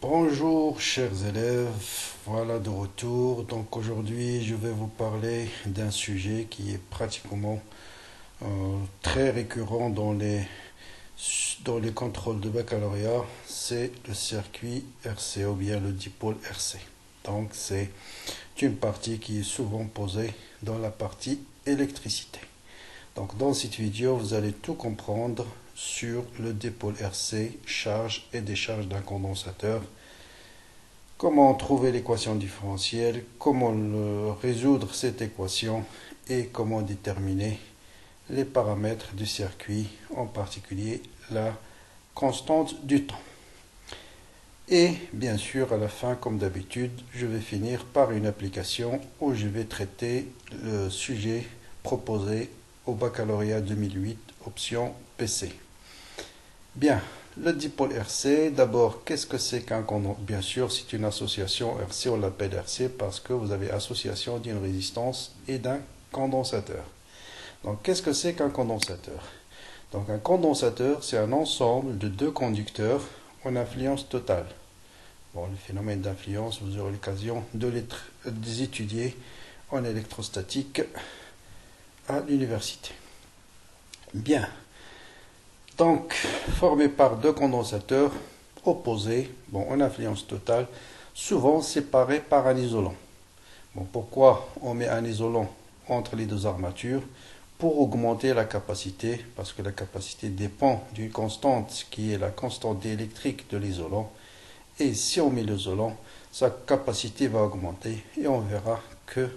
Bonjour chers élèves, voilà de retour. Donc aujourd'hui je vais vous parler d'un sujet qui est pratiquement très récurrent dans les contrôles de baccalauréat, c'est le circuit RC ou bien le dipôle RC. Donc c'est une partie qui est souvent posée dans la partie électricité. Donc dans cette vidéo vous allez tout comprendre sur le dipôle RC, charge et décharge d'un condensateur. Comment trouver l'équation différentielle, comment résoudre cette équation et comment déterminer les paramètres du circuit, en particulier la constante du temps. Et bien sûr, à la fin, comme d'habitude, je vais finir par une application où je vais traiter le sujet proposé au baccalauréat 2008, option PC. Bien. Le dipôle RC, d'abord, qu'est-ce que c'est qu'un condensateur? Bien sûr, c'est une association RC, on l'appelle RC parce que vous avez association d'une résistance et d'un condensateur. Donc, qu'est-ce que c'est qu'un condensateur? Donc, un condensateur, c'est un ensemble de deux conducteurs en influence totale. Bon, le phénomène d'influence, vous aurez l'occasion de les étudier en électrostatique à l'université. Bien. Donc, formé par deux condensateurs opposés, en influence totale, souvent séparés par un isolant. Pourquoi on met un isolant entre les deux armatures? Pour augmenter la capacité, parce que la capacité dépend d'une constante qui est la constante électrique de l'isolant. Et si on met l'isolant, sa capacité va augmenter et on verra que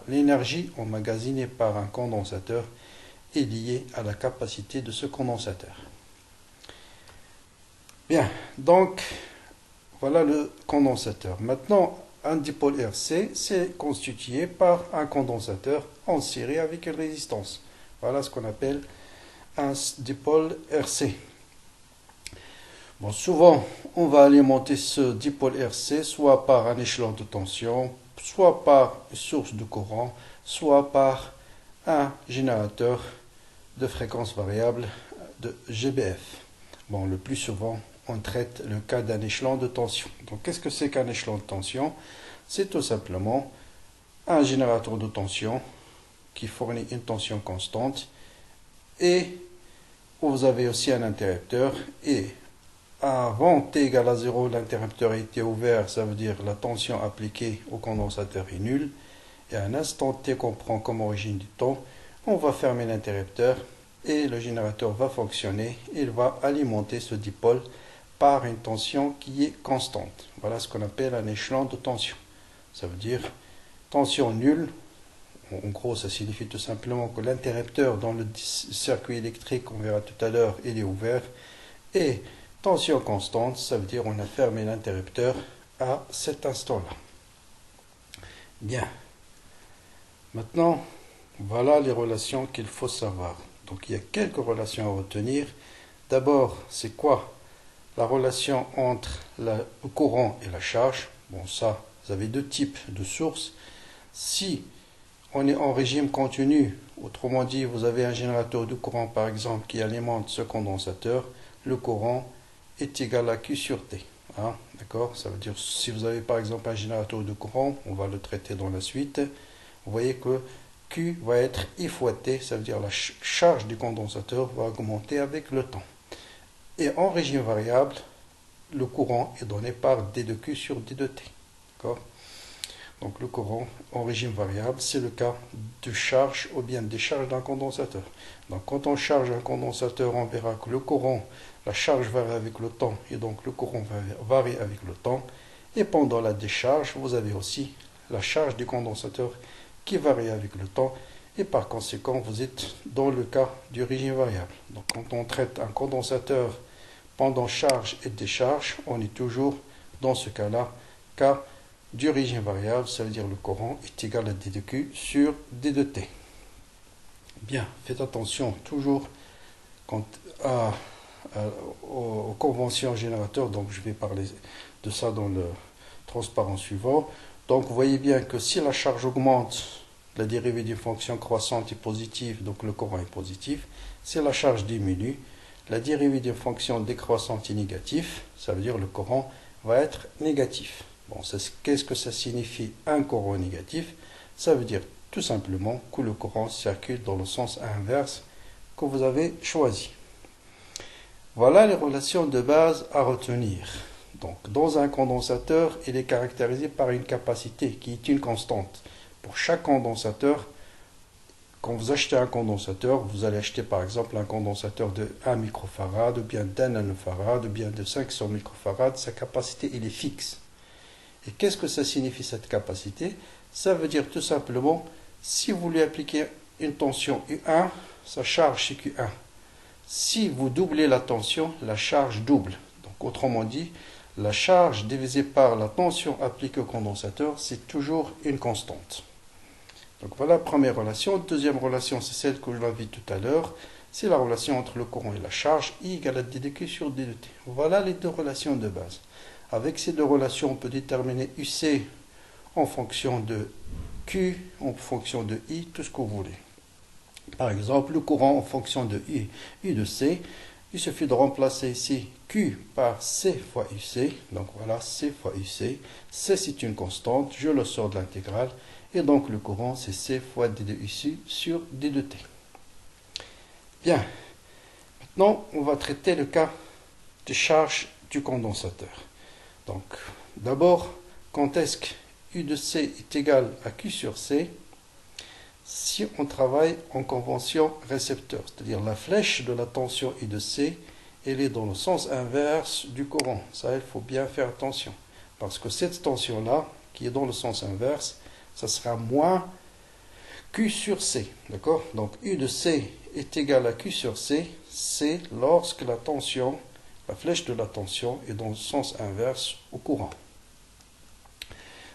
l'énergie emmagasinée par un condensateur est liée à la capacité de ce condensateur. Bien, donc voilà le condensateur. Maintenant, un dipôle RC, c'est constitué par un condensateur en série avec une résistance. Voilà ce qu'on appelle un dipôle RC. Souvent, on va alimenter ce dipôle RC soit par un échelon de tension, soit par une source de courant, soit par un générateur de fréquence variable de GBF. Le plus souvent, on traite le cas d'un échelon de tension. Donc, qu'est-ce que c'est qu'un échelon de tension? C'est tout simplement un générateur de tension qui fournit une tension constante et vous avez aussi un interrupteur et avant T égale à 0, l'interrupteur était ouvert, ça veut dire la tension appliquée au condensateur est nulle. Et à un instant T qu'on prend comme origine du temps, on va fermer l'interrupteur et le générateur va fonctionner. Il va alimenter ce dipôle par une tension qui est constante. Voilà ce qu'on appelle un échelon de tension. Ça veut dire tension nulle. En gros, ça signifie tout simplement que l'interrupteur dans le circuit électrique, on verra tout à l'heure, il est ouvert. Et tension constante, ça veut dire on a fermé l'interrupteur à cet instant-là. Bien. Maintenant, voilà les relations qu'il faut savoir. Donc, il y a quelques relations à retenir. D'abord, c'est quoi la relation entre le courant et la charge? Ça, vous avez deux types de sources. Si on est en régime continu, autrement dit, vous avez un générateur de courant, par exemple, qui alimente ce condensateur, le courant est égal à Q sur T. D'accord? Ça veut dire, si vous avez, par exemple, un générateur de courant, on va le traiter dans la suite, vous voyez que Q va être I fois T, ça veut dire la charge du condensateur va augmenter avec le temps. Et en régime variable, le courant est donné par D de Q sur D de T. D'accord? Donc le courant en régime variable, c'est le cas de charge ou bien de décharge d'un condensateur. Donc quand on charge un condensateur, on verra que le courant, la charge varie avec le temps et donc le courant varie avec le temps. Et pendant la décharge, vous avez aussi la charge du condensateur qui varie avec le temps et par conséquent vous êtes dans le cas du régime variable. Donc quand on traite un condensateur pendant charge et décharge, on est toujours dans ce cas-là, cas du régime variable, ça veut dire le courant est égal à D de Q sur D de T. Bien, faites attention toujours aux conventions générateurs, donc je vais parler de ça dans le transparent suivant. Donc vous voyez bien que si la charge augmente, la dérivée d'une fonction croissante est positive, donc le courant est positif. Si la charge diminue, la dérivée d'une fonction décroissante est négative, ça veut dire le courant va être négatif. Bon, qu'est-ce que ça signifie un courant négatif? Ça veut dire tout simplement que le courant circule dans le sens inverse que vous avez choisi. Voilà les relations de base à retenir. Donc, dans un condensateur, il est caractérisé par une capacité qui est une constante. Pour chaque condensateur, quand vous achetez un condensateur, vous allez acheter par exemple un condensateur de 1 microfarad, ou bien d'1 nanofarad, ou bien de 500 microfarad, sa capacité elle est fixe. Et qu'est-ce que ça signifie cette capacité? Ça veut dire tout simplement, si vous lui appliquez une tension U1, sa charge c'est Q1. Si vous doublez la tension, la charge double. Donc autrement dit, la charge divisée par la tension appliquée au condensateur, c'est toujours une constante. Donc voilà la première relation. Deuxième relation, c'est celle que je l'ai vue tout à l'heure. C'est la relation entre le courant et la charge, I égale à d de Q sur d de T. Voilà les deux relations de base. Avec ces deux relations, on peut déterminer UC en fonction de Q, en fonction de I, tout ce que vous voulez. Par exemple, le courant en fonction de U de C, il suffit de remplacer ici Q par C fois UC. Donc voilà, C fois UC. C, c'est une constante, je le sors de l'intégrale. Et donc le courant, c'est C fois D de UC sur D de T. Bien. Maintenant, on va traiter le cas de charge du condensateur. Donc, d'abord, quand est-ce que U de C est égal à Q sur C? Si on travaille en convention récepteur, c'est-à-dire la flèche de la tension I de C, elle est dans le sens inverse du courant. Ça, il faut bien faire attention. Parce que cette tension-là, qui est dans le sens inverse, ça sera moins Q sur C. D'accord? Donc U de C est égal à Q sur C, c'est lorsque la tension, la flèche de la tension est dans le sens inverse au courant.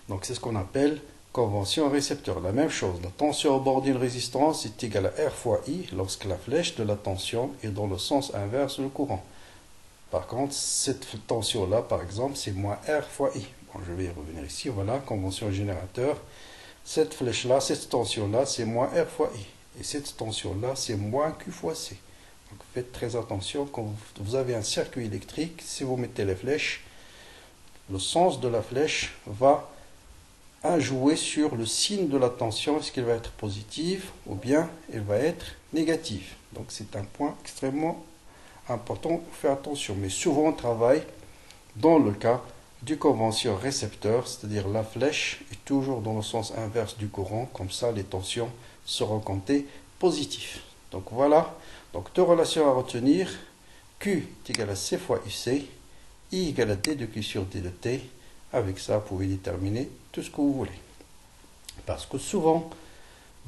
Donc c'est ce qu'on appelle convention récepteur. La même chose, la tension au bord d'une résistance est égale à R fois I lorsque la flèche de la tension est dans le sens inverse du courant. Par contre, cette tension-là, par exemple, c'est moins R fois I. Bon, je vais y revenir ici. Voilà, convention générateur. Cette flèche-là, cette tension-là, c'est moins R fois I. Et cette tension-là, c'est moins Q fois C. Donc faites très attention quand vous avez un circuit électrique. Si vous mettez les flèches, le sens de la flèche va jouer sur le signe de la tension. Est-ce qu'il va être positif ou bien il va être négatif. Donc c'est un point extrêmement important. Faire attention. Mais souvent on travaille dans le cas du convention récepteur, c'est-à-dire la flèche est toujours dans le sens inverse du courant, comme ça les tensions seront comptées positives. Donc voilà, donc deux relations à retenir, Q est égal à C fois UC, I égale à D de Q sur D de T. Avec ça, vous pouvez déterminer tout ce que vous voulez. Parce que souvent,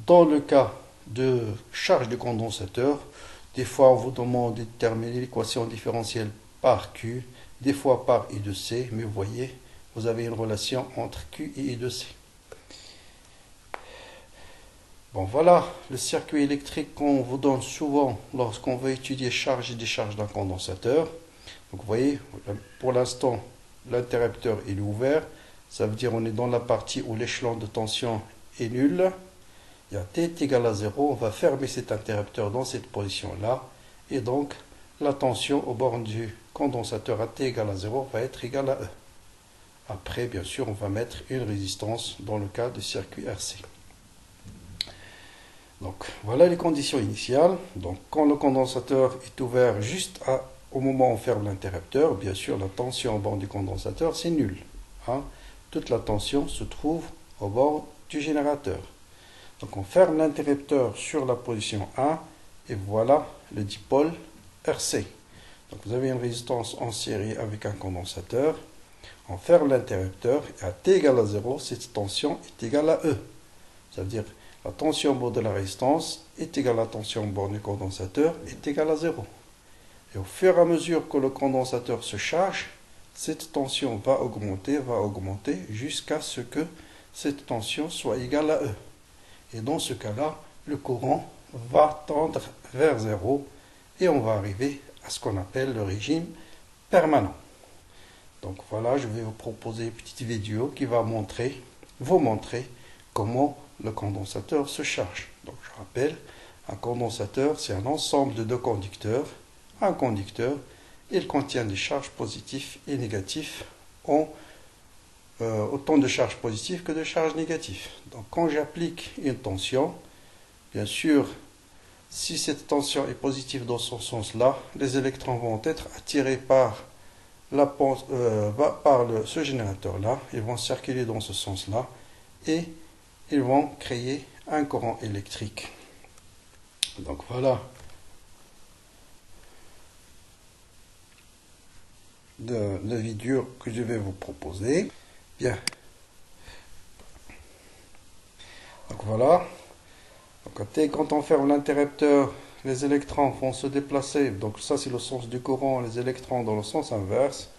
dans le cas de charge de condensateur, des fois on vous demande de déterminer l'équation différentielle par Q, des fois par I de C, mais vous voyez, vous avez une relation entre Q et I de C. Bon, voilà le circuit électrique qu'on vous donne souvent lorsqu'on veut étudier charge et décharge d'un condensateur. Donc vous voyez, pour l'instant, l'interrupteur est ouvert. Ça veut dire qu'on est dans la partie où l'échelon de tension est nul. Il y a T est égal à 0. On va fermer cet interrupteur dans cette position-là. Et donc, la tension au bord du condensateur à T égale à 0 va être égale à E. Après, bien sûr, on va mettre une résistance dans le cas du circuit RC. Donc, voilà les conditions initiales. Donc, quand le condensateur est ouvert juste au moment où on ferme l'interrupteur, bien sûr, la tension au bord du condensateur, c'est nul. Hein? Toute la tension se trouve au bord du générateur. Donc, on ferme l'interrupteur sur la position 1 et voilà le dipôle RC. Donc, vous avez une résistance en série avec un condensateur. On ferme l'interrupteur et à T égale à 0, cette tension est égale à E. Ça veut dire la tension au bord de la résistance est égale à la tension au bord du condensateur est égale à 0. Et au fur et à mesure que le condensateur se charge, cette tension va augmenter jusqu'à ce que cette tension soit égale à E. Et dans ce cas-là, le courant va tendre vers 0 et on va arriver à ce qu'on appelle le régime permanent. Donc voilà, je vais vous proposer une petite vidéo qui va vous montrer comment le condensateur se charge. Donc je rappelle, un condensateur, c'est un ensemble de deux conducteurs. Un conducteur, il contient des charges positives et négatives ont autant de charges positives que de charges négatives. Donc quand j'applique une tension, bien sûr, si cette tension est positive dans ce sens-là, les électrons vont être attirés par ce générateur-là, ils vont circuler dans ce sens-là et ils vont créer un courant électrique. Donc voilà la vidéo que je vais vous proposer. Bien. Donc voilà. Donc, quand on ferme l'interrupteur, les électrons vont se déplacer. Donc ça c'est le sens du courant, les électrons dans le sens inverse.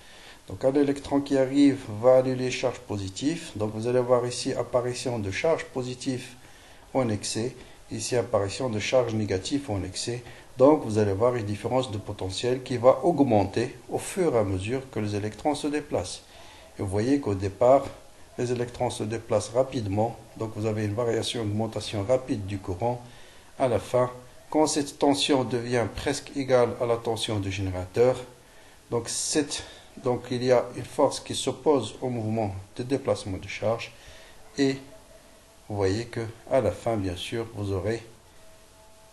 Donc un électron qui arrive va annuler les charges positives. Donc vous allez voir ici apparition de charges positives en excès. Ici apparition de charges négatives en excès. Donc vous allez voir une différence de potentiel qui va augmenter au fur et à mesure que les électrons se déplacent. Et vous voyez qu'au départ, les électrons se déplacent rapidement. Donc vous avez une variation, une augmentation rapide du courant. À la fin, quand cette tension devient presque égale à la tension du générateur, donc il y a une force qui s'oppose au mouvement de déplacement de charge. Et vous voyez que à la fin, bien sûr, vous aurez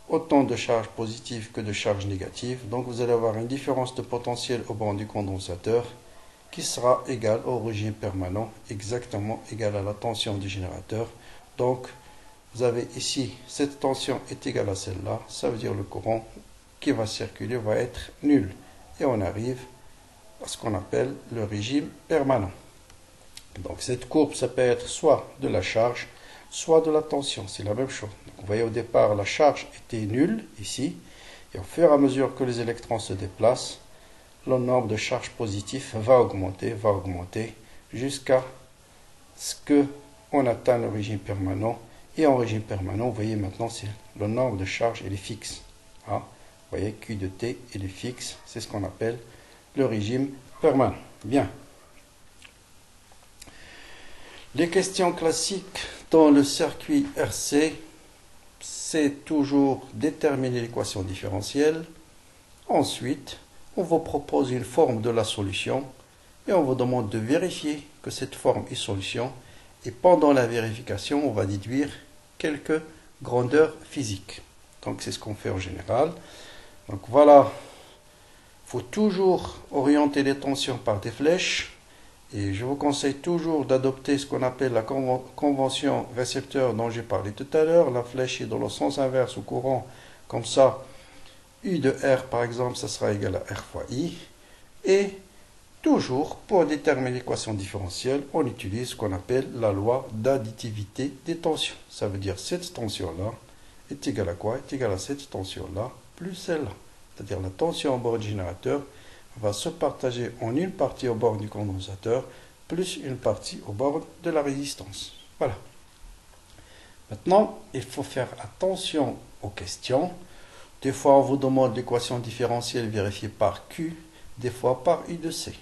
autant de charges positives que de charges négatives. Donc vous allez avoir une différence de potentiel au bord du condensateur qui sera égale au régime permanent, exactement égale à la tension du générateur. Donc vous avez ici, cette tension est égale à celle-là, ça veut dire le courant qui va circuler va être nul. Et on arrive à ce qu'on appelle le régime permanent. Donc cette courbe, ça peut être soit de la charge, soit de la tension, c'est la même chose. Donc, vous voyez au départ, la charge était nulle ici, et au fur et à mesure que les électrons se déplacent, le nombre de charges positives va augmenter, jusqu'à ce qu'on atteigne le régime permanent. Et en régime permanent, vous voyez maintenant, c'est le nombre de charges, il est fixe. Hein? Vous voyez, Q de T, il est fixe, c'est ce qu'on appelle le régime permanent. Bien. Les questions classiques dans le circuit RC, c'est toujours déterminer l'équation différentielle. Ensuite, on vous propose une forme de la solution et on vous demande de vérifier que cette forme est solution. Et pendant la vérification, on va déduire quelques grandeurs physiques. Donc c'est ce qu'on fait en général. Donc voilà, il faut toujours orienter les tensions par des flèches. Et je vous conseille toujours d'adopter ce qu'on appelle la convention récepteur dont j'ai parlé tout à l'heure. La flèche est dans le sens inverse au courant. Comme ça, U de R par exemple, ça sera égal à R fois I. Et toujours, pour déterminer l'équation différentielle, on utilise ce qu'on appelle la loi d'additivité des tensions. Ça veut dire cette tension-là est égale à quoi? Est égale à cette tension-là plus celle-là. C'est-à-dire la tension au bord du générateur va se partager en une partie au bord du condensateur plus une partie au bord de la résistance. Voilà. Maintenant, il faut faire attention aux questions. Des fois, on vous demande l'équation différentielle vérifiée par Q, des fois par I de C.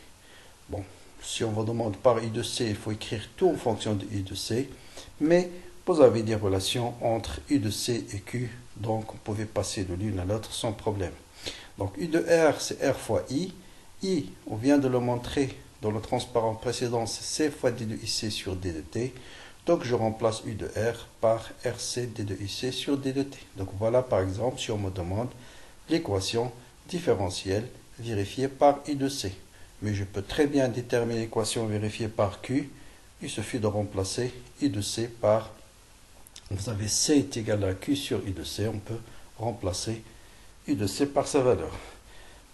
Bon, si on vous demande par I de C, il faut écrire tout en fonction de I de C. Mais vous avez des relations entre I de C et Q, donc vous pouvez passer de l'une à l'autre sans problème. Donc U de R, c'est R fois I. I, on vient de le montrer dans le transparent précédent, c'est C fois D de IC sur D de T. Donc je remplace U de R par RC D de IC sur D de T. Donc voilà par exemple si on me demande l'équation différentielle vérifiée par I de C. Mais je peux très bien déterminer l'équation vérifiée par Q. Il suffit de remplacer I de C par, vous avez C est égal à Q sur I de C. On peut remplacer I de C par sa valeur.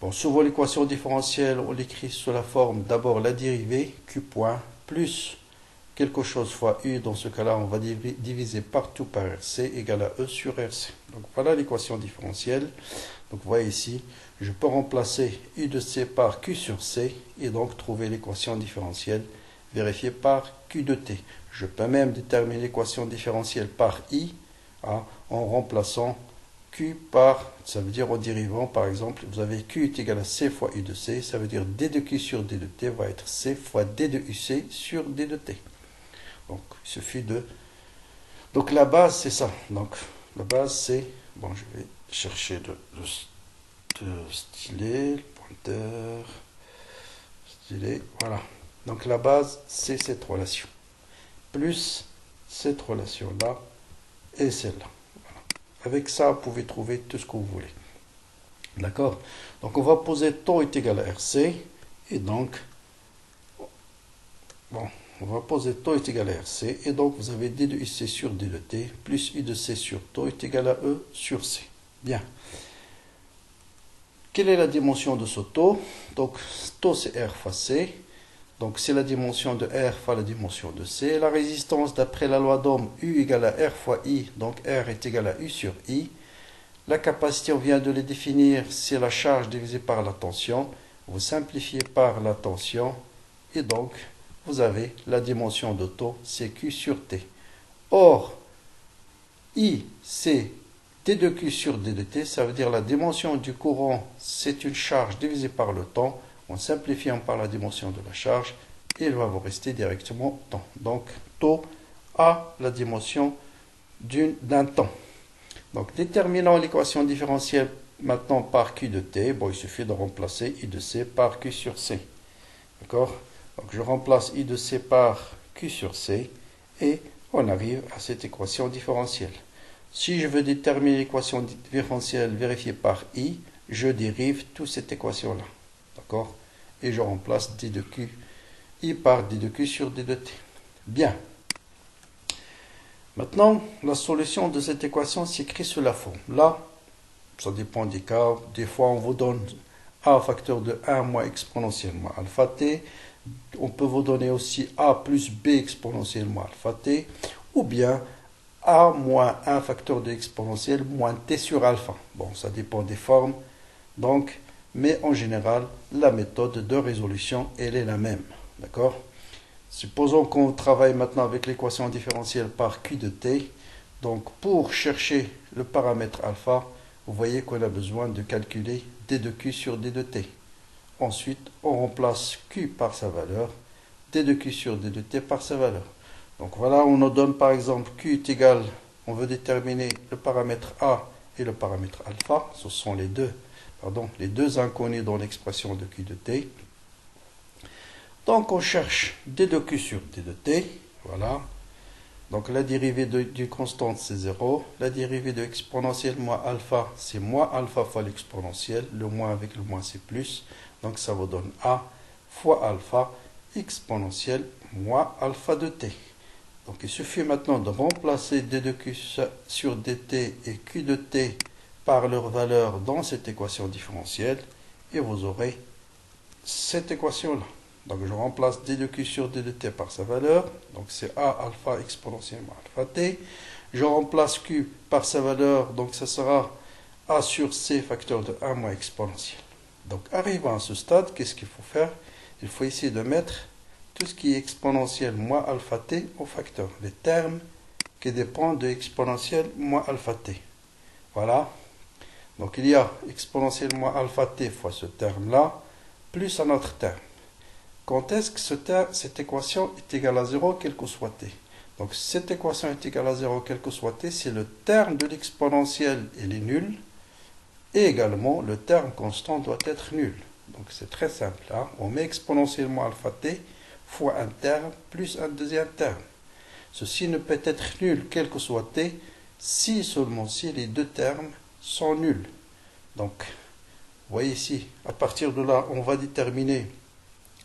Bon, souvent l'équation différentielle, on l'écrit sous la forme d'abord la dérivée, Q point, plus quelque chose fois U. Dans ce cas-là, on va diviser partout par RC égale à E sur RC. Donc voilà l'équation différentielle. Donc vous voyez ici, je peux remplacer U de C par Q sur C et donc trouver l'équation différentielle vérifiée par Q de T. Je peux même déterminer l'équation différentielle par I en remplaçant Q par, ça veut dire en dérivant, par exemple, vous avez Q est égal à C fois U de C, ça veut dire D de Q sur D de T va être C fois D de UC sur D de T. Donc, il suffit de... Donc, la base, c'est ça. Donc, la base, c'est... Bon, je vais chercher le stylet, le pointeur, stylet, voilà. Donc la base, c'est cette relation. Plus cette relation-là et celle-là. Voilà. Avec ça, vous pouvez trouver tout ce que vous voulez. D'accord? Donc on va poser taux est égal à RC. Et donc, bon, on va poser taux est égal à RC. Et donc vous avez D de IC sur D de T plus I de C sur taux est égal à E sur C. Bien. Quelle est la dimension de ce taux? Donc taux c'est R fois C. Donc c'est la dimension de R fois la dimension de C. La résistance d'après la loi d'Ohm, U égale à R fois I. Donc R est égal à U sur I. La capacité, on vient de les définir, c'est la charge divisée par la tension. Vous simplifiez par la tension et donc vous avez la dimension de taux, c'est Q sur T. Or, I, c'est D de Q sur D de T, ça veut dire la dimension du courant, c'est une charge divisée par le temps. En simplifiant par la dimension de la charge, il va vous rester directement temps. Donc, taux a la dimension d'un temps. Donc, déterminons l'équation différentielle maintenant par Q de T. Bon, il suffit de remplacer I de C par Q sur C. D'accord? Donc, je remplace I de C par Q sur C et on arrive à cette équation différentielle. Si je veux déterminer l'équation différentielle vérifiée par I, je dérive toute cette équation-là. D'accord? Et je remplace D de Q, I par D de Q sur D de T. Bien. Maintenant, la solution de cette équation s'écrit sous la forme. Là, ça dépend des cas. Des fois, on vous donne A facteur de 1 moins exponentielle moins alpha t. On peut vous donner aussi A plus B exponentielle moins alpha t. Ou bien A moins 1 facteur de exponentielle moins t sur alpha. Bon, ça dépend des formes. Donc, mais en général, la méthode de résolution, elle est la même. D'accord? Supposons qu'on travaille maintenant avec l'équation différentielle par Q de T. Donc, pour chercher le paramètre alpha, vous voyez qu'on a besoin de calculer D de Q sur D de T. Ensuite, on remplace Q par sa valeur, D de Q sur D de T par sa valeur. Donc voilà, on nous donne par exemple Q est égal, on veut déterminer le paramètre A et le paramètre alpha. Ce sont les deux inconnus dans l'expression de Q de T. Donc on cherche D de Q sur D de T. Voilà. Donc la dérivée d'une constante c'est 0. La dérivée de exponentielle moins alpha c'est moins alpha fois l'exponentielle. Le moins avec le moins c'est plus. Donc ça vous donne A fois alpha exponentielle moins alpha de T. Donc il suffit maintenant de remplacer D de Q sur dt et Q de T par leur valeur dans cette équation différentielle et vous aurez cette équation-là. Donc je remplace D de Q sur D de T par sa valeur, donc c'est A alpha exponentiellement alpha T. Je remplace Q par sa valeur, donc ça sera A sur C facteur de 1 moins exponentielle. Donc arrivant à ce stade, qu'est-ce qu'il faut faire? Il faut essayer de mettre tout ce qui est exponentiel moins alpha T au facteur, les termes qui dépendent de exponentielle moins alpha T. Voilà. Donc il y a exponentielle moins alpha T fois ce terme-là, plus un autre terme. Quand est-ce que cette équation est égale à 0, quel que soit t? Donc cette équation est égale à 0, quel que soit t, c'est le terme de l'exponentielle, il est nul. Et également, le terme constant doit être nul. Donc c'est très simple. Hein? On met exponentiellement alpha t fois un terme plus un deuxième terme. Ceci ne peut être nul, quel que soit t, si seulement si les deux termes sont nuls. Donc, vous voyez ici, à partir de là, on va déterminer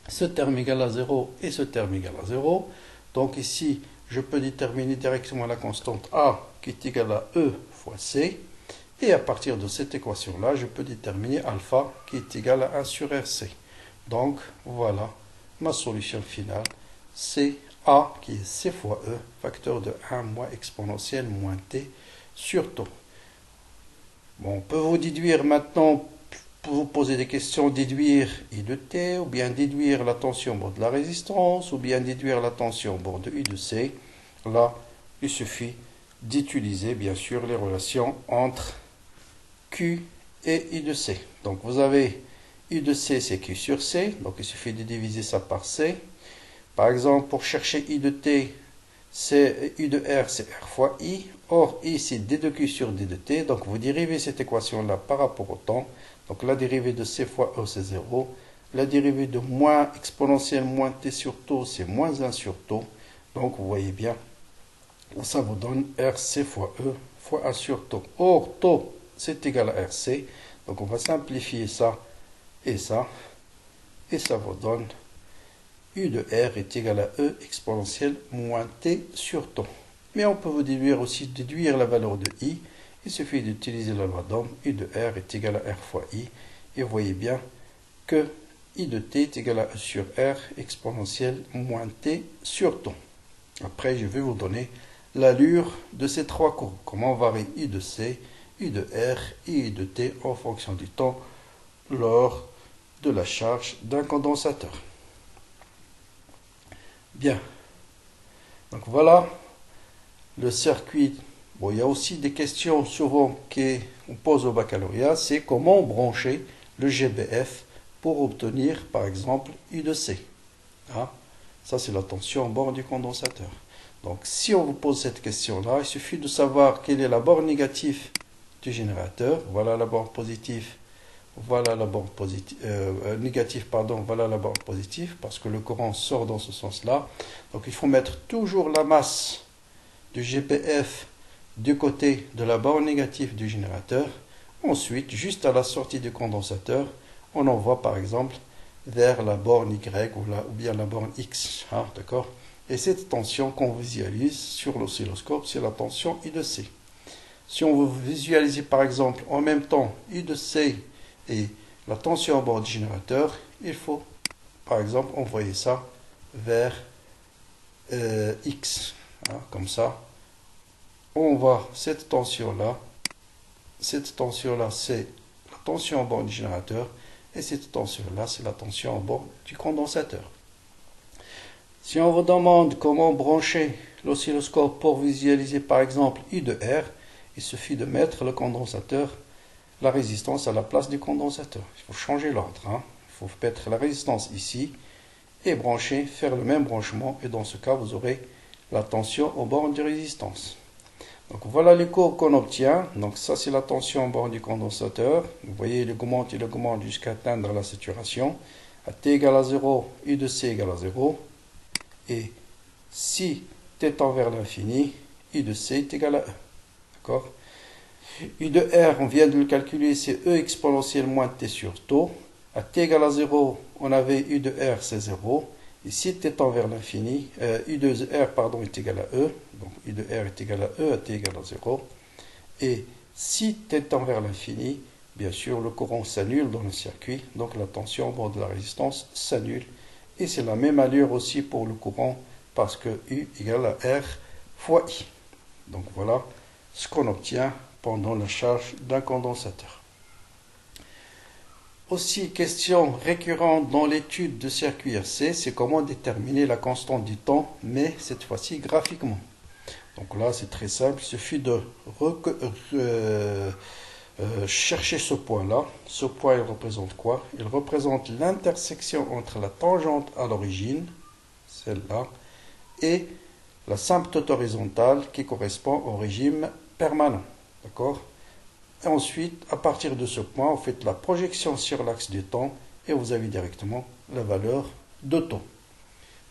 ce terme égal à 0 et ce terme égal à 0. Donc ici, je peux déterminer directement la constante A qui est égale à E fois C. Et à partir de cette équation-là, je peux déterminer alpha qui est égal à 1 sur RC. Donc voilà ma solution finale. C'est A qui est C fois E, facteur de 1 moins exponentielle moins T sur taux. Bon, on peut vous déduire maintenant, pour vous poser des questions, déduire I de T, ou bien déduire la tension au bord de la résistance, ou bien déduire la tension au bord de I de C. Là, il suffit d'utiliser, bien sûr, les relations entre Q et I de C. Donc, vous avez I de C, c'est Q sur C. Donc, il suffit de diviser ça par C. Par exemple, pour chercher I de T, c'est I de R, c'est R fois I. Or, I, c'est D de Q sur D de T. Donc, vous dérivez cette équation-là par rapport au temps. Donc, la dérivée de C fois E, c'est 0. La dérivée de moins exponentielle moins t sur tau, c'est moins 1 sur tau. Donc vous voyez bien, ça vous donne RC fois E fois 1 sur tau. Or, tau, c'est égal à RC. Donc on va simplifier ça. Et ça vous donne U de R est égal à E exponentielle moins T sur tau. Mais on peut vous déduire la valeur de I. Il suffit d'utiliser la loi d'Ohm. U de R est égal à R fois I. Et vous voyez bien que I de T est égal à E sur R exponentielle moins T sur tau. Après, je vais vous donner l'allure de ces trois courbes. Comment varie I de C, I de R et I de T en fonction du temps lors de la charge d'un condensateur. Bien. Donc voilà le circuit. Bon, il y a aussi des questions souvent qu'on pose au baccalauréat, c'est comment brancher le GBF pour obtenir par exemple I de C. Hein? Ça c'est la tension en borne du condensateur. Donc si on vous pose cette question-là, il suffit de savoir quelle est la borne négative du générateur. Voilà la borne positive. Voilà la borne positive, négative, pardon, voilà la borne positive, parce que le courant sort dans ce sens-là. Donc il faut mettre toujours la masse du GPF du côté de la borne négative du générateur. Ensuite, juste à la sortie du condensateur, on envoie par exemple vers la borne Y ou bien la borne X. Hein, d'accord? Et cette tension qu'on visualise sur l'oscilloscope, c'est la tension I de C. Si on veut visualiser par exemple en même temps I de C et la tension à bord du générateur, il faut par exemple envoyer ça vers X. Hein, comme ça, on voit cette tension-là. Cette tension-là, c'est la tension à bord du générateur. Et cette tension-là, c'est la tension à bord du condensateur. Si on vous demande comment brancher l'oscilloscope pour visualiser par exemple I de R, il suffit de mettre le condensateur, la résistance à la place du condensateur. Il faut changer l'ordre. Hein. Il faut mettre la résistance ici et brancher, faire le même branchement. Et dans ce cas, vous aurez la tension aux bornes de résistance. Donc voilà les courbes qu'on obtient. Donc ça, c'est la tension aux bornes du condensateur. Vous voyez, il augmente jusqu'à atteindre la saturation. À T égale à 0, I de C égale à 0. Et si T tend vers l'infini, I de C est égal à E. D'accord? U de R, on vient de le calculer, c'est E exponentielle moins T sur tau. À T égale à 0, on avait U de R, c'est 0. Et si T tend vers l'infini, U de R pardon, est égal à E. Donc U de R est égal à E à T égale à 0. Et si T tend vers l'infini, bien sûr, le courant s'annule dans le circuit. Donc la tension au bord de la résistance s'annule. Et c'est la même allure aussi pour le courant parce que U égale à R fois I. Donc voilà ce qu'on obtient pendant la charge d'un condensateur. Aussi, question récurrente dans l'étude de circuit RC, c'est comment déterminer la constante du temps, mais cette fois-ci graphiquement. Donc là, c'est très simple, il suffit de chercher ce point-là. Ce point, il représente quoi? Il représente l'intersection entre la tangente à l'origine, celle-là, et la symptote horizontale qui correspond au régime permanent. D'accord? Et ensuite, à partir de ce point, vous faites la projection sur l'axe du temps et vous avez directement la valeur de tau.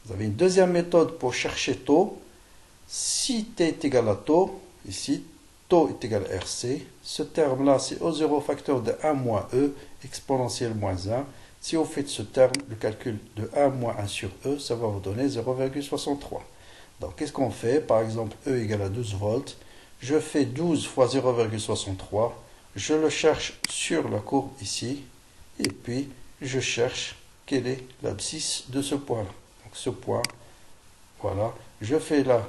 Vous avez une deuxième méthode pour chercher tau. Si t est égal à tau, ici, tau est égal à RC. Ce terme-là, c'est O0 facteur de 1 moins E exponentielle moins 1. Si vous faites ce terme, le calcul de 1 moins 1 sur E, ça va vous donner 0,63. Donc, qu'est-ce qu'on fait? Par exemple, E égale à 12 volts. Je fais 12 fois 0,63. Je le cherche sur la courbe ici. Et puis, je cherche quelle est l'abscisse de ce point-là. Donc, ce point, voilà. Je fais là,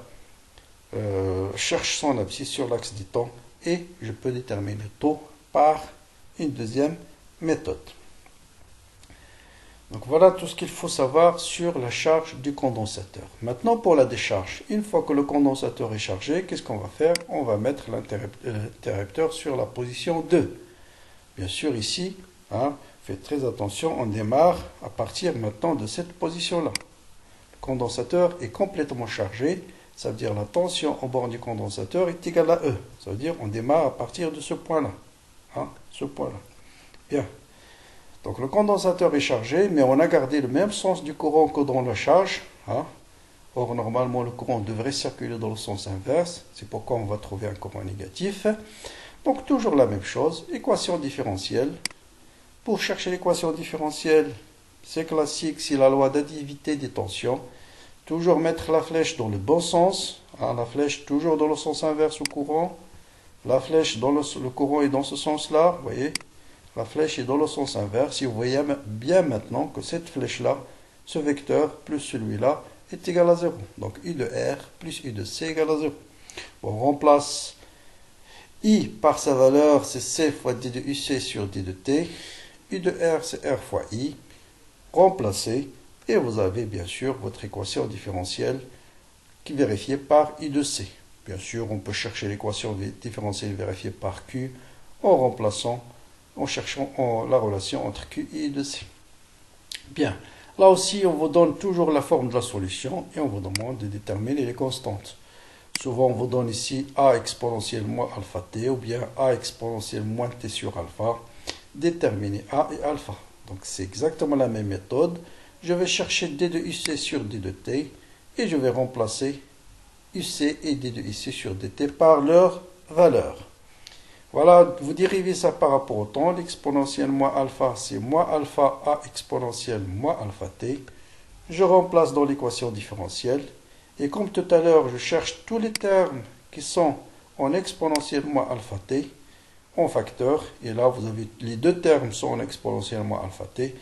cherche son abscisse sur l'axe du temps. Et je peux déterminer le taux par une deuxième méthode. Donc voilà tout ce qu'il faut savoir sur la charge du condensateur. Maintenant pour la décharge. Une fois que le condensateur est chargé, qu'est-ce qu'on va faire? On va mettre l'interrupteur sur la position 2. Bien sûr ici, hein, faites très attention, on démarre à partir maintenant de cette position-là. Le condensateur est complètement chargé, ça veut dire la tension au bord du condensateur est égale à E. Ça veut dire on démarre à partir de ce point-là. Hein, ce point-là. Bien. Donc le condensateur est chargé, mais on a gardé le même sens du courant que dans la charge. Hein. Or, normalement, le courant devrait circuler dans le sens inverse. C'est pourquoi on va trouver un courant négatif. Donc toujours la même chose, équation différentielle. Pour chercher l'équation différentielle, c'est classique, c'est la loi d'additivité des tensions. Toujours mettre la flèche dans le bon sens. Hein, la flèche toujours dans le sens inverse au courant. La flèche dans le courant est dans ce sens-là, vous voyez. La flèche est dans le sens inverse. Et vous voyez bien maintenant que cette flèche-là, ce vecteur plus celui-là, est égal à 0. Donc I de R plus I de C égale à 0. On remplace I par sa valeur, c'est C fois D de UC sur D de T. I de R, c'est R fois I. Remplacez, et vous avez bien sûr votre équation différentielle qui est vérifiée par I de C. Bien sûr, on peut chercher l'équation différentielle vérifiée par Q en remplaçant, en cherchant la relation entre Q et I de C. Bien, là aussi, on vous donne toujours la forme de la solution et on vous demande de déterminer les constantes. Souvent, on vous donne ici A exponentielle moins alpha t ou bien A exponentielle moins t sur alpha. Déterminer A et alpha. Donc, c'est exactement la même méthode. Je vais chercher D de UC sur D de T et je vais remplacer UC et D de UC sur DT par leur valeur. Voilà, vous dérivez ça par rapport au temps. L'exponentielle moins alpha, c'est moins alpha A exponentielle moins alpha t. Je remplace dans l'équation différentielle. Et comme tout à l'heure, je cherche tous les termes qui sont en exponentielle moins alpha t en facteur. Et là, vous avez les deux termes sont en exponentielle moins alpha t.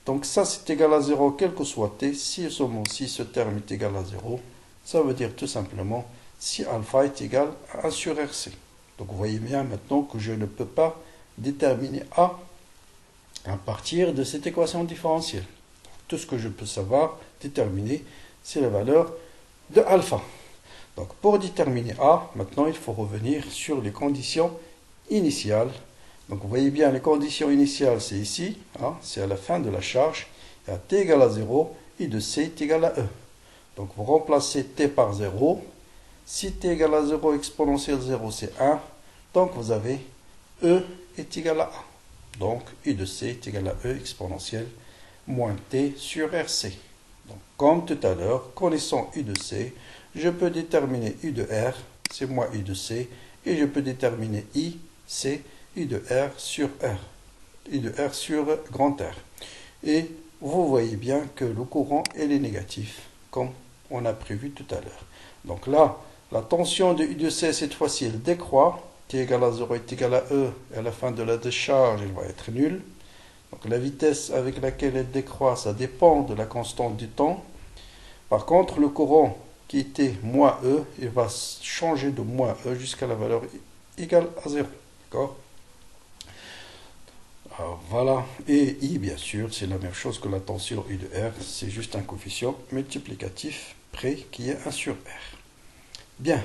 Donc ça, c'est égal à 0, quel que soit t. Si seulement si ce terme est égal à 0, ça veut dire tout simplement si alpha est égal à 1 sur RC. Donc vous voyez bien maintenant que je ne peux pas déterminer A à partir de cette équation différentielle. Tout ce que je peux savoir déterminer, c'est la valeur de alpha. Donc pour déterminer A, maintenant il faut revenir sur les conditions initiales. Donc vous voyez bien les conditions initiales, c'est ici, hein, c'est à la fin de la charge. Et à t égale à 0, I de C est égal à E. Donc vous remplacez t par 0. Si t égale à 0, exponentielle 0, c'est 1. Donc vous avez E est égal à A. Donc I de C est égal à E exponentielle moins t sur RC. Donc comme tout à l'heure, connaissant I de C, je peux déterminer I de R, c'est moins I de C, et je peux déterminer I, c'est I de R sur R. I de R sur grand R. Et vous voyez bien que le courant est négatif, comme on a prévu tout à l'heure. Donc là, la tension de I de C, cette fois-ci, elle décroît. T égale à 0 est égal à E, et à la fin de la décharge, elle va être nulle. Donc la vitesse avec laquelle elle décroît, ça dépend de la constante du temps. Par contre, le courant qui était moins E, il va changer de moins E jusqu'à la valeur égale à 0. D'accord ? Alors voilà, et I, bien sûr, c'est la même chose que la tension I de R, c'est juste un coefficient multiplicatif près qui est 1 sur R. Bien.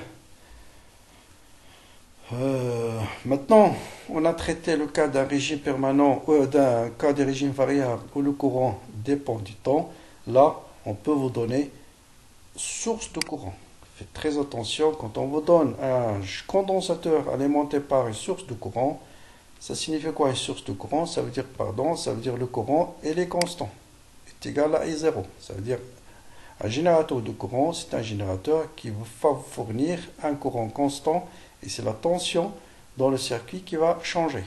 Maintenant, on a traité le cas d'un régime permanent, d'un cas de régime variable où le courant dépend du temps. Là, on peut vous donner source de courant. Faites très attention, quand on vous donne un condensateur alimenté par une source de courant, ça signifie quoi une source de courant? Ça veut dire, ça veut dire le courant et les constants est égal à I0. Ça veut dire un générateur de courant, c'est un générateur qui va vous fournir un courant constant et c'est la tension dans le circuit qui va changer.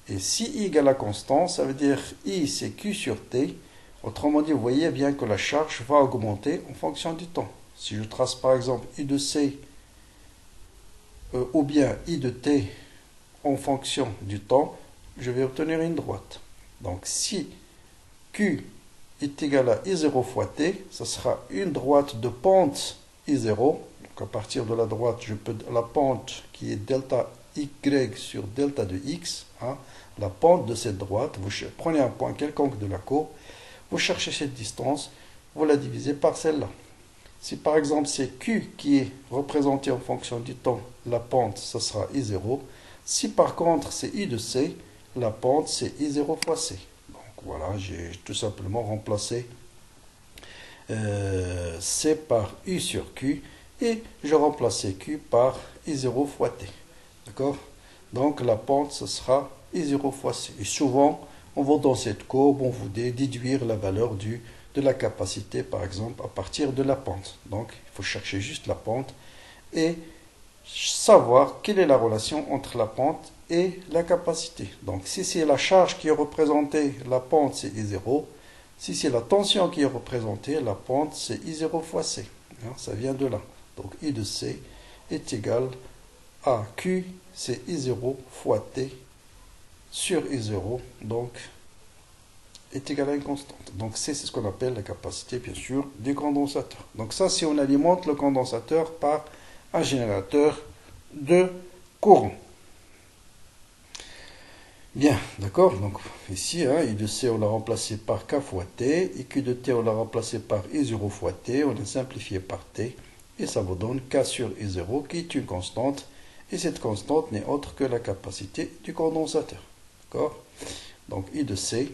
Et si I égale à constant, ça veut dire I c'est Q sur T. Autrement dit, vous voyez bien que la charge va augmenter en fonction du temps. Si je trace par exemple I de C ou bien I de T en fonction du temps, je vais obtenir une droite. Donc si Q est égal à I0 fois T, ce sera une droite de pente I0. Donc à partir de la droite, je peux la pente qui est delta Y sur delta de X, hein, la pente de cette droite, vous prenez un point quelconque de la courbe, vous cherchez cette distance, vous la divisez par celle-là. Si par exemple c'est Q qui est représenté en fonction du temps, la pente, ce sera I0. Si par contre c'est I de C, la pente c'est I0 fois C. Donc voilà, j'ai tout simplement remplacé C par U sur Q et je remplace Q par I0 fois T. D'accord? Donc la pente ce sera I0 fois C. Et souvent on va dans cette courbe, on va déduire la valeur de la capacité, par exemple, à partir de la pente. Donc, il faut chercher juste la pente et savoir quelle est la relation entre la pente et la capacité. Donc, si c'est la charge qui est représentée, la pente, c'est I0. Si c'est la tension qui est représentée, la pente, c'est I0 fois C. Ça vient de là. Donc, I de C est égal à Q, c'est I0 fois T sur I0, donc est égal à une constante. Donc C, c'est ce qu'on appelle la capacité, bien sûr, du condensateur. Donc ça, si on alimente le condensateur par un générateur de courant. Bien, d'accord. Donc ici, I de C, on l'a remplacé par K fois T, et Q de T, on l'a remplacé par I0 fois T, on l'a simplifié par T, et ça vous donne K sur I0, qui est une constante, et cette constante n'est autre que la capacité du condensateur. D'accord? Donc I de C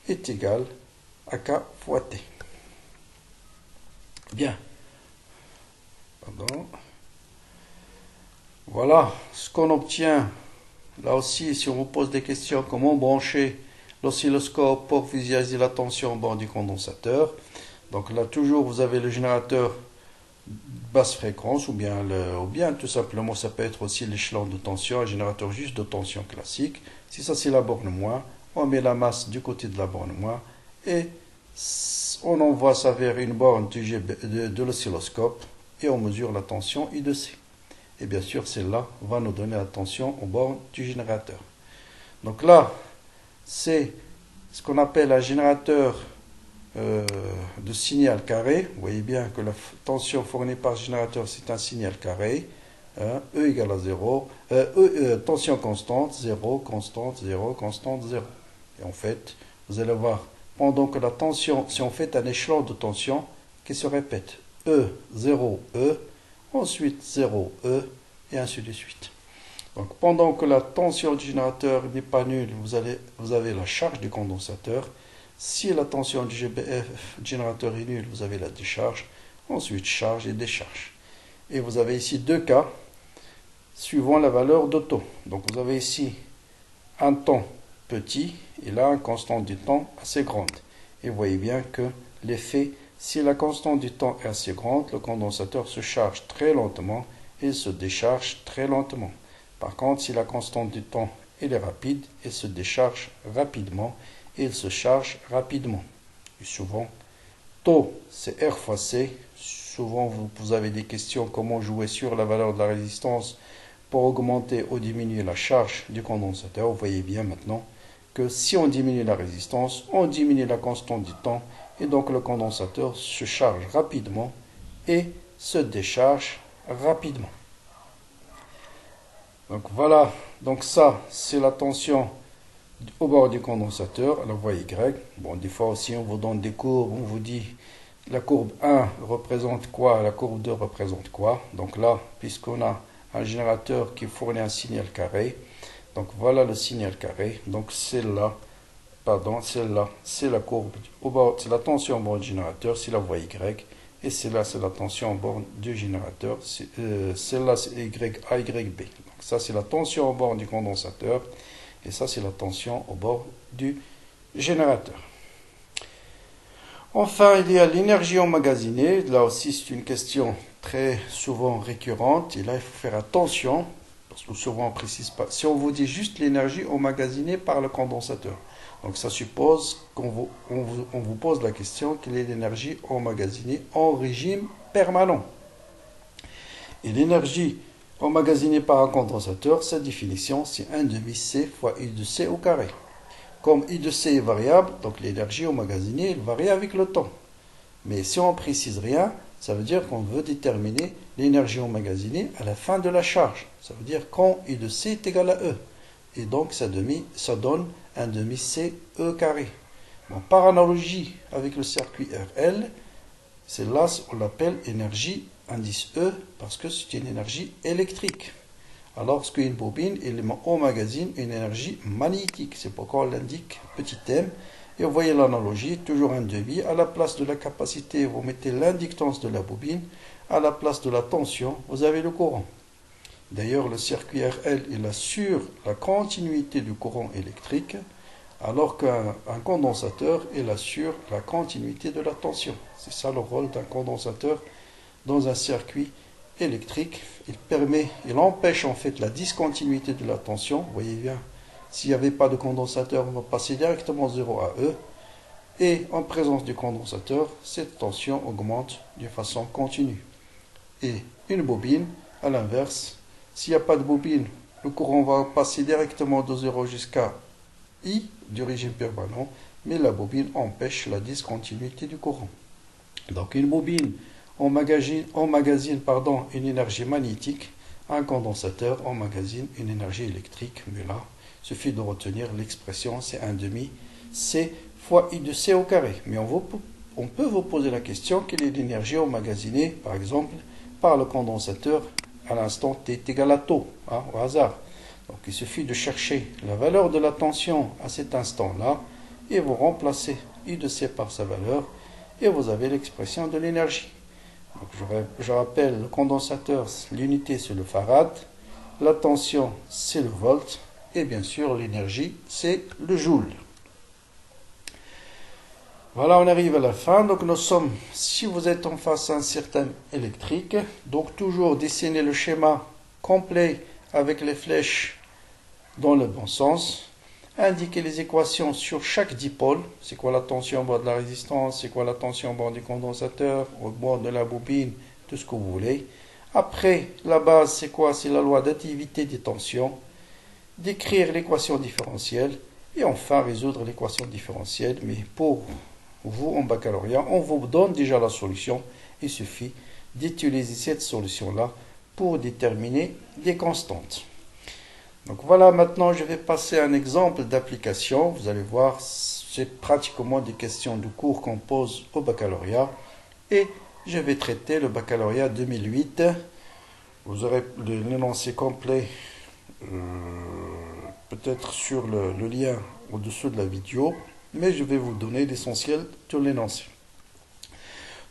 est égal à K fois T. Bien. Pardon. Voilà ce qu'on obtient. Là aussi, si on vous pose des questions, comment brancher l'oscilloscope pour visualiser la tension au bord du condensateur. Donc là, toujours, vous avez le générateur basse fréquence, ou bien tout simplement, ça peut être aussi l'échelon de tension, un générateur juste de tension classique. Si ça, c'est la borne moins, on met la masse du côté de la borne moins, et on envoie ça vers une borne de l'oscilloscope, et on mesure la tension I de C. Et bien sûr, celle-là va nous donner la tension au bord du générateur. Donc là, c'est ce qu'on appelle un générateur de signal carré. Vous voyez bien que la tension fournie par ce générateur, c'est un signal carré. E égale à 0. Tension constante, 0, constante, 0, constante, 0. Et en fait, vous allez voir, pendant que la tension, si on fait un échelon de tension qui se répète, E, 0, E, ensuite 0, E, et ainsi de suite. Donc pendant que la tension du générateur n'est pas nulle, vous avez la charge du condensateur. Si la tension du générateur est nulle, vous avez la décharge. Ensuite, charge et décharge. Et vous avez ici deux cas, suivant la valeur de taux. Donc vous avez ici un temps petit, et là, une constante du temps assez grande. Et vous voyez bien que l'effet, si la constante du temps est assez grande, le condensateur se charge très lentement et se décharge très lentement. Par contre, si la constante du temps elle est rapide, elle se décharge rapidement et elle se charge rapidement. Et souvent, taux, c'est R fois C. Souvent, vous avez des questions comment jouer sur la valeur de la résistance pour augmenter ou diminuer la charge du condensateur. Vous voyez bien maintenant que si on diminue la résistance, on diminue la constante du temps, et donc le condensateur se charge rapidement et se décharge rapidement. Donc voilà, donc ça c'est la tension au bord du condensateur à la voie Y. Bon, des fois aussi on vous donne des courbes, on vous dit la courbe 1 représente quoi, la courbe 2 représente quoi. Donc là, puisqu'on a un générateur qui fournit un signal carré, donc voilà le signal carré. Donc celle-là, c'est la courbe au bord, c'est la tension au bord du générateur, c'est la voie Y. Et celle-là, c'est la tension au bord du générateur. Celle-là, c'est YB. Donc ça, c'est la tension au bord du condensateur. Et ça, c'est la tension au bord du générateur. Enfin, il y a l'énergie emmagasinée. Là aussi, c'est une question très souvent récurrente. Et là, il faut faire attention, parce que souvent, on ne précise pas. Si on vous dit juste l'énergie emmagasinée par le condensateur, donc ça suppose qu'on vous pose la question, quelle est l'énergie emmagasinée en régime permanent. Et l'énergie emmagasinée par un condensateur, sa définition, c'est 1 demi C fois I de C au carré. Comme I de C est variable, donc l'énergie emmagasinée, elle varie avec le temps. Mais si on ne précise rien, ça veut dire qu'on veut déterminer l'énergie emmagasinée à la fin de la charge. Ça veut dire quand I de C est égal à E. Et donc ça donne 1 demi C E carré. Bon, par analogie avec le circuit RL, celle-là on l'appelle énergie indice E parce que c'est une énergie électrique. Alors qu'une bobine elle emmagasine une énergie magnétique. C'est pourquoi on l'indique petit m. Et vous voyez l'analogie, toujours un demi. À la place de la capacité, vous mettez l'inductance de la bobine. À la place de la tension, vous avez le courant. D'ailleurs, le circuit RL il assure la continuité du courant électrique, alors qu'un condensateur, il assure la continuité de la tension. C'est ça le rôle d'un condensateur dans un circuit électrique. Il empêche en fait la discontinuité de la tension. Vous voyez bien, s'il n'y avait pas de condensateur, on va passer directement de 0 à E. Et en présence du condensateur, cette tension augmente d'une façon continue. Et une bobine, à l'inverse, s'il n'y a pas de bobine, le courant va passer directement de 0 jusqu'à I du régime permanent, mais la bobine empêche la discontinuité du courant. Donc une bobine emmagasine une énergie magnétique, un condensateur emmagasine une énergie électrique, mais là, il suffit de retenir l'expression c'est 1/2 C fois I de C au carré. Mais on peut vous poser la question, quelle est l'énergie emmagasinée, par exemple, par le condensateur à l'instant T est égal à taux, au hasard. Donc il suffit de chercher la valeur de la tension à cet instant-là, et vous remplacez I de C par sa valeur, et vous avez l'expression de l'énergie. Je rappelle, le condensateur, l'unité c'est le farad, la tension c'est le volt, et bien sûr l'énergie c'est le joule. Voilà, on arrive à la fin. Donc nous sommes, si vous êtes en face à un système électrique, donc toujours dessiner le schéma complet avec les flèches dans le bon sens. Indiquer les équations sur chaque dipôle. C'est quoi la tension au bord de la résistance, c'est quoi la tension au bord du condensateur, au bord de la bobine, tout ce que vous voulez. Après, la base, c'est quoi? C'est la loi d'activité des tensions. Décrire l'équation différentielle. Et enfin, résoudre l'équation différentielle. Mais pour vous, en baccalauréat, on vous donne déjà la solution. Il suffit d'utiliser cette solution-là pour déterminer des constantes. Donc voilà, maintenant je vais passer à un exemple d'application. Vous allez voir, c'est pratiquement des questions de cours qu'on pose au baccalauréat. Et je vais traiter le baccalauréat 2008. Vous aurez l'énoncé complet peut-être sur le lien au-dessous de la vidéo. Mais je vais vous donner l'essentiel de l'énoncé.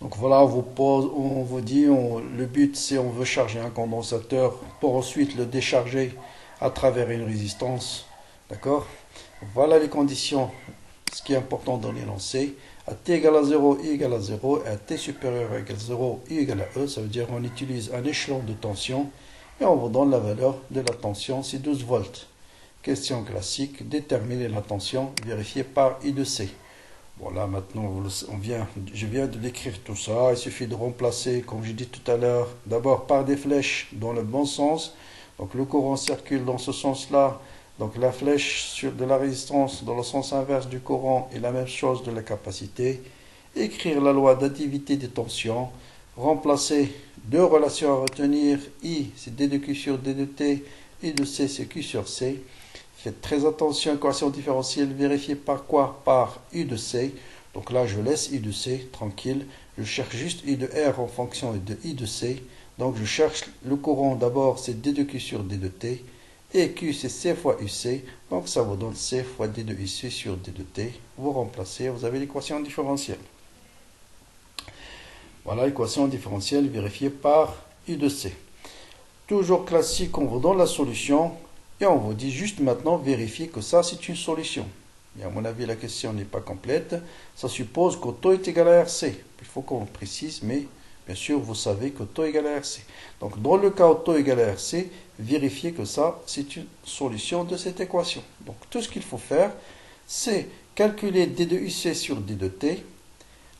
Donc voilà, on vous dit, le but c'est on veut charger un condensateur pour ensuite le décharger à travers une résistance. D'accord? Voilà les conditions, ce qui est important dans l'énoncé. À t égale à 0, i égale à 0, et à t supérieur à 0, i égale à e, ça veut dire qu'on utilise un échelon de tension et on vous donne la valeur de la tension, c'est 12 volts. Question classique, déterminer la tension vérifiée par I de C. Bon là maintenant, je viens de décrire tout ça. Il suffit de remplacer, comme j'ai dit tout à l'heure, d'abord par des flèches dans le bon sens. Donc le courant circule dans ce sens-là. Donc la flèche de la résistance dans le sens inverse du courant est la même chose de la capacité. Écrire la loi d'activité des tensions. Remplacer deux relations à retenir. I c'est D de Q sur D de T. I de C c'est Q sur C. Faites très attention, équation différentielle vérifiée par quoi? Par I de C. Donc là, je laisse I de C tranquille. Je cherche juste I de R en fonction de I de C. Donc je cherche le courant d'abord, c'est D de Q sur D de T. Et Q, c'est C fois UC. Donc ça vous donne C fois D de UC sur D de T. Vous remplacez, vous avez l'équation différentielle. Voilà l'équation différentielle vérifiée par I de C. Toujours classique, on vous donne la solution. Et on vous dit juste maintenant, vérifier que ça, c'est une solution. Et à mon avis, la question n'est pas complète. Ça suppose que taux est égal à RC. Il faut qu'on précise, mais bien sûr, vous savez que taux est égal à RC. Donc, dans le cas où taux est égal à RC, vérifiez que ça, c'est une solution de cette équation. Donc, tout ce qu'il faut faire, c'est calculer D de UC sur D de T,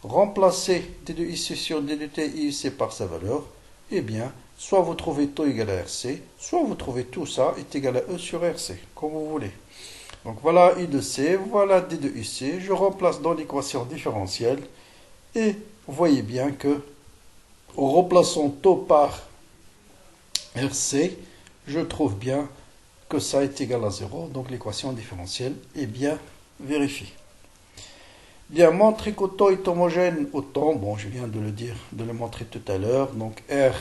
remplacer D de UC sur D de T IUC par sa valeur, et bien, soit vous trouvez taux égal à RC, soit vous trouvez tout ça est égal à E sur RC, comme vous voulez. Donc voilà I de C, voilà D de UC, je remplace dans l'équation différentielle, et vous voyez bien que, en remplaçant taux par RC, je trouve bien que ça est égal à 0, donc l'équation différentielle est bien vérifiée. Bien, montrer que taux est homogène au temps, bon je viens de le dire, de le montrer tout à l'heure, donc R,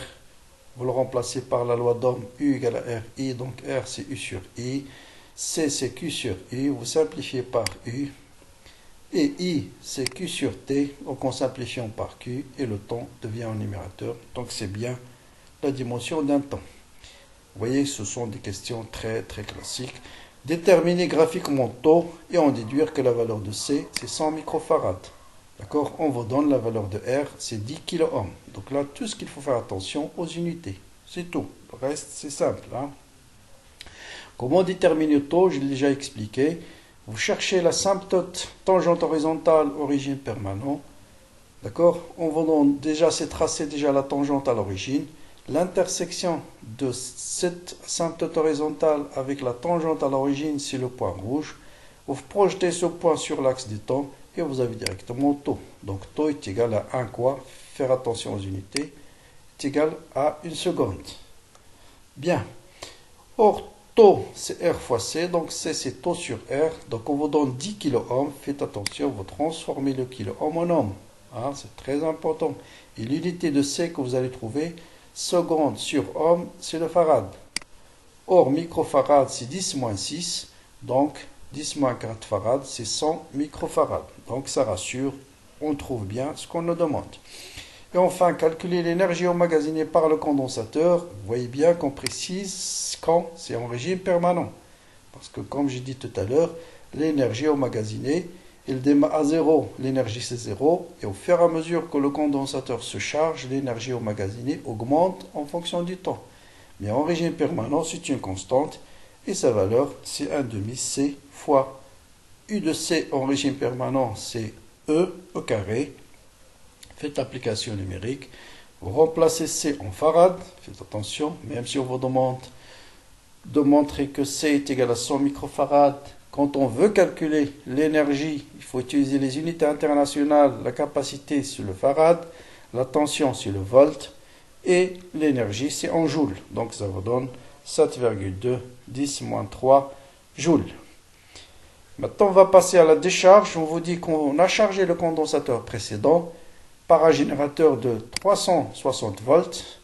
vous le remplacez par la loi d'Ohm, U égale à RI, donc R c'est U sur I, C c'est Q sur U, vous simplifiez par U, et I c'est Q sur T, donc en simplifiant par Q, et le temps devient un numérateur, donc c'est bien la dimension d'un temps. Vous voyez, ce sont des questions très très classiques. déterminer graphiquement taux et en déduire que la valeur de C, c'est 100 microfarads. D'accord? On vous donne la valeur de R, c'est 10 kOhm. Donc là, tout ce qu'il faut faire attention aux unités. C'est tout. Le reste, c'est simple. Hein? Comment déterminer le taux? Je l'ai déjà expliqué. Vous cherchez l'asymptote tangente horizontale origine permanente. D'accord? On vous donne déjà, c'est tracé déjà la tangente à l'origine. L'intersection de cette asymptote horizontale avec la tangente à l'origine, c'est le point rouge. Vous projetez ce point sur l'axe du temps et vous avez directement taux. Donc taux est égal à 1 quoi? Faire attention aux unités. Est égal à 1 seconde. Bien. Or, taux, c'est R fois C, donc C, c'est taux sur R. Donc, on vous donne 10 kOhm. Faites attention, vous transformez le kOhm en ohm. Hein, c'est très important. Et l'unité de C que vous allez trouver, seconde sur ohm, c'est le farad. Or, microfarad, c'est 10 moins 6. Donc, 10 moins 4 farad, c'est 100 microfarads. Donc, ça rassure. On trouve bien ce qu'on nous demande. Et enfin, calculer l'énergie emmagasinée par le condensateur. Vous voyez bien qu'on précise quand c'est en régime permanent. Parce que comme j'ai dit tout à l'heure, l'énergie emmagasinée, elle démarre à 0, l'énergie c'est 0. Et au fur et à mesure que le condensateur se charge, l'énergie emmagasinée augmente en fonction du temps. Mais en régime permanent, c'est une constante. Et sa valeur, c'est 1 demi C fois U de C en régime permanent, c'est E au carré. Faites l'application numérique, vous remplacez C en farad, faites attention, même si on vous demande de montrer que C est égal à 100 microfarads, quand on veut calculer l'énergie, il faut utiliser les unités internationales, la capacité c'est le farad, la tension c'est le volt, et l'énergie c'est en joules, donc ça vous donne 7,2 10 moins 3 joules. Maintenant on va passer à la décharge, on vous dit qu'on a chargé le condensateur précédent, par un générateur de 360 volts.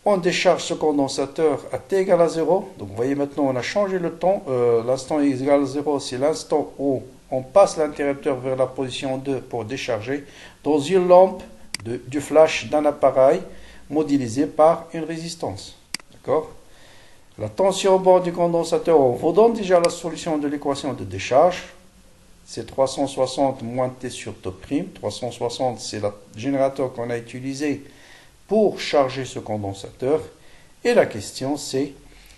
On décharge ce condensateur à t égale à 0. Donc vous voyez maintenant on a changé le temps. L'instant égal à 0, c'est l'instant où on passe l'interrupteur vers la position 2 pour décharger dans une lampe du flash d'un appareil modélisé par une résistance. D'accord? La tension au bord du condensateur, on vous donne déjà la solution de l'équation de décharge. C'est 360 moins T sur T'. 360, c'est le générateur qu'on a utilisé pour charger ce condensateur. Et la question, c'est,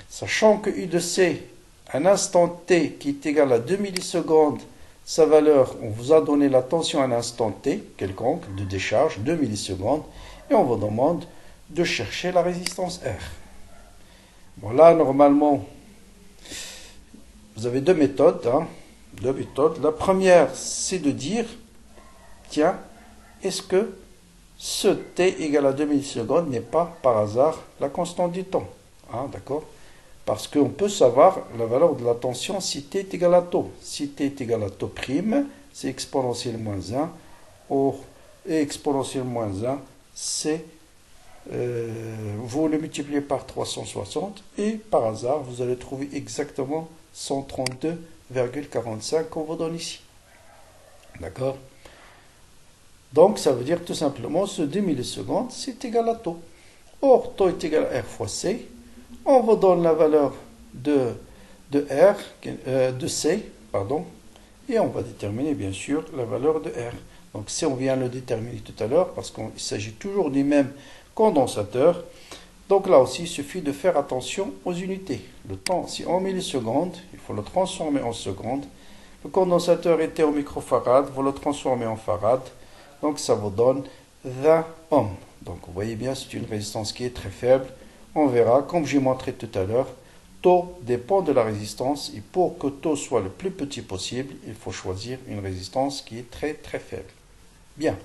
sachant que U de C, un instant T qui est égal à 2 millisecondes, sa valeur, on vous a donné la tension à un instant T, quelconque, de décharge, 2 millisecondes, et on vous demande de chercher la résistance R. Bon, là, normalement, vous avez deux méthodes, La première, c'est de dire, tiens, est-ce que ce t égale à 2 millisecondes n'est pas par hasard la constante du temps? D'accord? Parce qu'on peut savoir la valeur de la tension si t est égal à taux. Si t est égal à taux prime, c'est exponentielle moins 1. Or, exponentielle moins 1, c'est vous le multipliez par 360 et par hasard, vous allez trouver exactement 132,45 qu'on vous donne ici. D'accord? Donc, ça veut dire tout simplement ce 2 millisecondes, c'est égal à taux. Or, taux est égal à R fois C. On vous donne la valeur de C, et on va déterminer bien sûr la valeur de R. Donc, si on vient le déterminer tout à l'heure, parce qu'il s'agit toujours du même condensateur, donc là aussi, il suffit de faire attention aux unités. Le temps, c'est en millisecondes, il faut le transformer en secondes. Le condensateur était en microfarad, vous le transformez en farad. Donc ça vous donne 20 ohms. Donc vous voyez bien, c'est une résistance qui est très faible. On verra, comme j'ai montré tout à l'heure, taux dépend de la résistance. Et pour que taux soit le plus petit possible, il faut choisir une résistance qui est très très faible. Bien.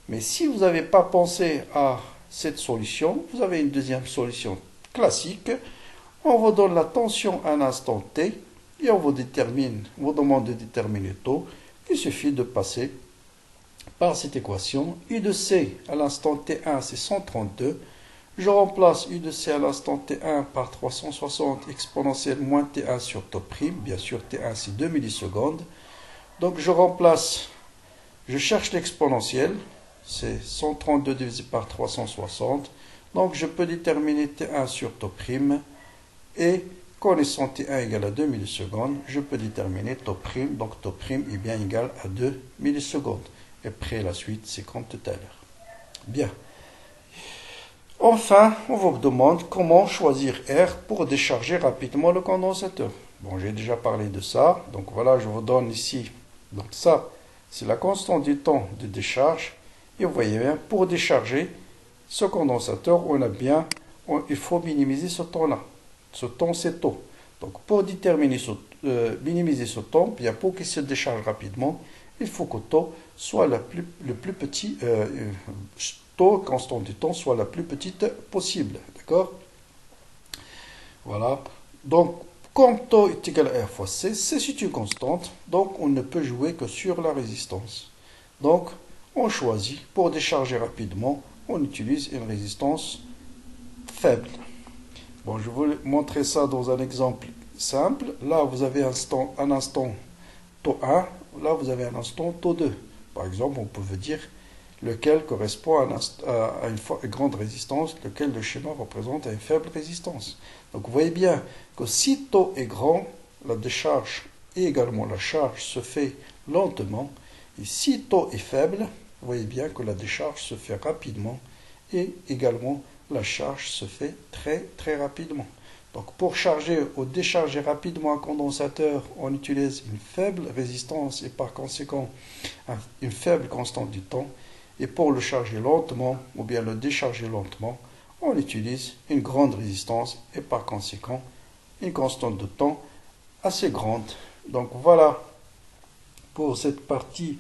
Mais si vous n'avez pas pensé à cette solution, vous avez une deuxième solution classique. On vous donne la tension à un instant t et on vous demande de déterminer le taux. Il suffit de passer par cette équation. U de C à l'instant t1, c'est 132. Je remplace U de C à l'instant t1 par 360 exponentielle moins t1 sur t'. Bien sûr, t1, c'est 2 millisecondes. Donc, je cherche l'exponentielle. C'est 132 divisé par 360. Donc, je peux déterminer t1 sur t'. Et Connaissant T1 égale à 2 millisecondes, je peux déterminer taux prime. Donc taux prime est bien égal à 2 millisecondes. Et après la suite, c'est comme tout à l'heure. Bien. Enfin, on vous demande comment choisir R pour décharger rapidement le condensateur. Bon, j'ai déjà parlé de ça. Donc voilà, je vous donne ici. Donc ça, c'est la constante du temps de décharge. Et vous voyez bien, pour décharger ce condensateur, il faut minimiser ce temps-là. Ce temps, c'est taux. Donc pour déterminer minimiser ce temps, bien pour qu'il se décharge rapidement, il faut que taux soit le plus petit, taux constant du temps soit la plus petite possible. D'accord? Voilà. Donc, comme taux est égal à R fois C, c'est une constante, donc on ne peut jouer que sur la résistance. Donc, on choisit, pour décharger rapidement, on utilise une résistance faible. Bon, je vais vous montrer ça dans un exemple simple. Là, vous avez un instant taux 1, là, vous avez un instant taux 2. Par exemple, on peut dire lequel correspond à une grande résistance, lequel le schéma représente une faible résistance. Donc vous voyez bien que si taux est grand, la décharge et également la charge se fait lentement. Et si taux est faible, vous voyez bien que la décharge se fait rapidement et également la charge se fait très très rapidement. Donc pour charger ou décharger rapidement un condensateur, on utilise une faible résistance et par conséquent une faible constante du temps. Et pour le charger lentement ou bien le décharger lentement, on utilise une grande résistance et par conséquent une constante de temps assez grande. Donc voilà pour cette partie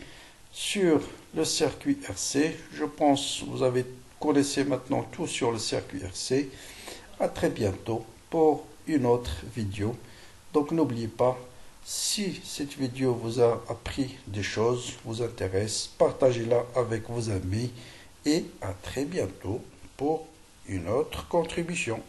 sur le circuit RC. Je pense que vous connaissez maintenant tout sur le circuit RC. À très bientôt pour une autre vidéo. Donc n'oubliez pas, si cette vidéo vous a appris des choses, vous intéresse, partagez-la avec vos amis et à très bientôt pour une autre contribution.